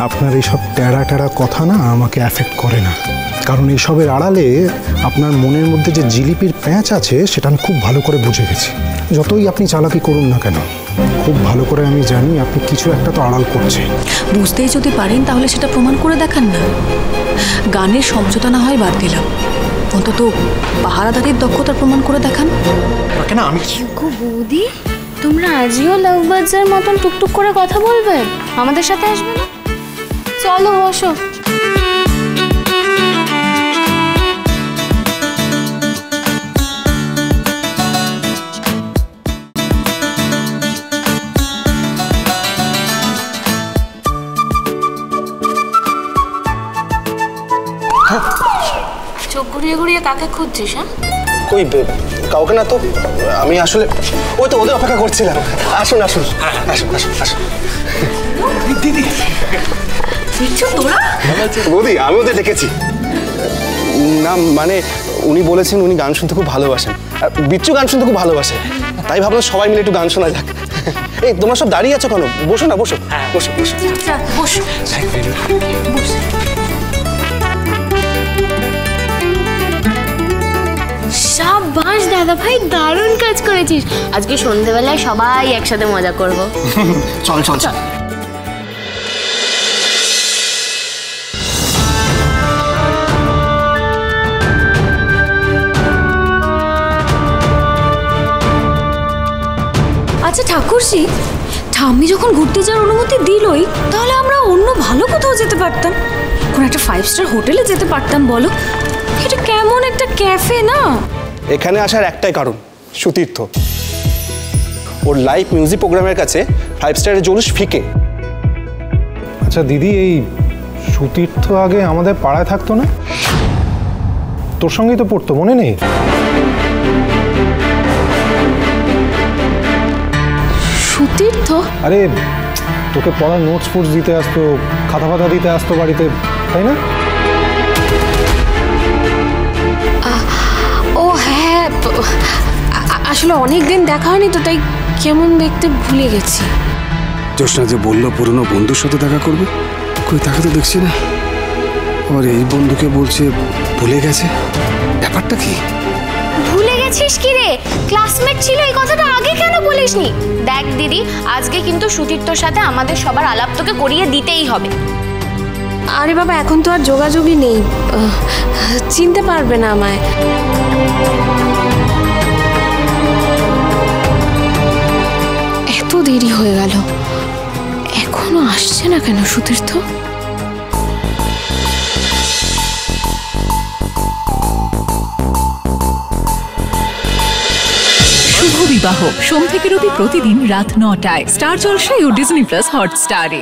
আপনার এইসব টেরা টেরা কথা না আমাকে অ্যাফেক্ট করে না, কারণ এইসবের আড়ালে আপনার মনের মধ্যে যে জিলিপির প্যাঁচ আছে সেটা আমি খুব ভালো করে বুঝে গেছি। যতই আপনি চালাকি করুন না কেন, খুব ভালো করে আমি জানি আপনি কিছু একটা তো আড়াল করছেন। বুঝতেই যদি পারেন তাহলে সেটা প্রমাণ করে দেখান না। গানের সমঝোতা না হয় বাদ দিলাম, অন্তত পাহারাদারির দক্ষতার প্রমাণ করে দেখান। কেন আমি বৌদি, তোমরা আজও লাভবাজার মতন টুকটুক করে কথা বলবে? আমাদের সাথে আসবে না? চলো বসো। চোখ ঘুরিয়ে ঘুরিয়ে কাকে খুঁজছিস? হ্যাঁ, কই কাউকে না তো, আমি আসলে ওই তো ওদের অপেক্ষা করছিলাম। আসুন আসুন আসুন আসুন আসুন। দিদি বৌদি, আমি ওদের ডেকেছি না, মানে উনি বলেছেন উনি গান শুনতে খুব ভালোবাসেন, বিচ্ছু গান শুনতে খুব ভালোবাসে, তাই ভাবলাম সবাই মিলে একটু গান শোনা যাক। এই তোমরা সব দাঁড়িয়ে আছো কেন? বসো না, বসো বসো বসো বসো। সাবাস দাদা ভাই, দারুণ কাজ করেছিস। আজকে সন্ধ্যেবেলায় সবাই একসাথে মজা করব। চল চল চল। আচ্ছা ঠাকুরজি, ঠাম্মি যখন ঘুরতে যাওয়ার অনুমতি দিলই, তাহলে আমরা অন্য ভালো কোথাও যেতে পারতাম, কোনো একটা 5 স্টার হোটেলে যেতে পারতাম। বলো, এটা কেমন একটা ক্যাফে না? এখানে আসার একটাই কারণ, সুতীর্থ। ওর লাইভ মিউজিক প্রোগ্রামের কাছে 5 স্টারের জলুস ফিকে। আচ্ছা দিদি, এই সুতীর্থ আগে আমাদের পাড়ায় থাকতো না? তোর সঙ্গেই তো পড়তো, মনে নেই? সুতীর্থ? আরে তোকে পড়ার নোটস ফোটস দিতে আসতো, খাতা ফাতা দিতে আসতো বাড়িতে, তাই না? ও হ্যাঁ, আসলে অনেক দিন দেখা হয়নি তো, তাই কেমন দেখতে ভুলে গেছি। জোসনা যে বললো পুরনো বন্ধুর সাথে দেখা করবে, কই তাকে তো দেখছি না। আবার এই বন্ধুকে বলছে ভুলে গেছে, ব্যাপারটা কি? ভুলে গেছিস কি রে? ক্লাসমেট ছিল, এই কথাটা আগে কেন বলিসনি? দেখ দিদি, আজকে কিন্তু সুতীর্থর সাথে আমাদের সবার আলাপ তোকে করিয়ে দিতেই হবে। আরে বাবা, এখন তো আর যোগাযোগই নেই, চিনতে পারবে না আমায়। এত দেরি হয়ে গেল, এখনো আসছে না কেন সুতীর্থ? শুভ বিবাহ সোম থেকে রবি প্রতিদিন রাত 9টায় স্টার জলসায় ও ডিজনি প্লাস হটস্টারে।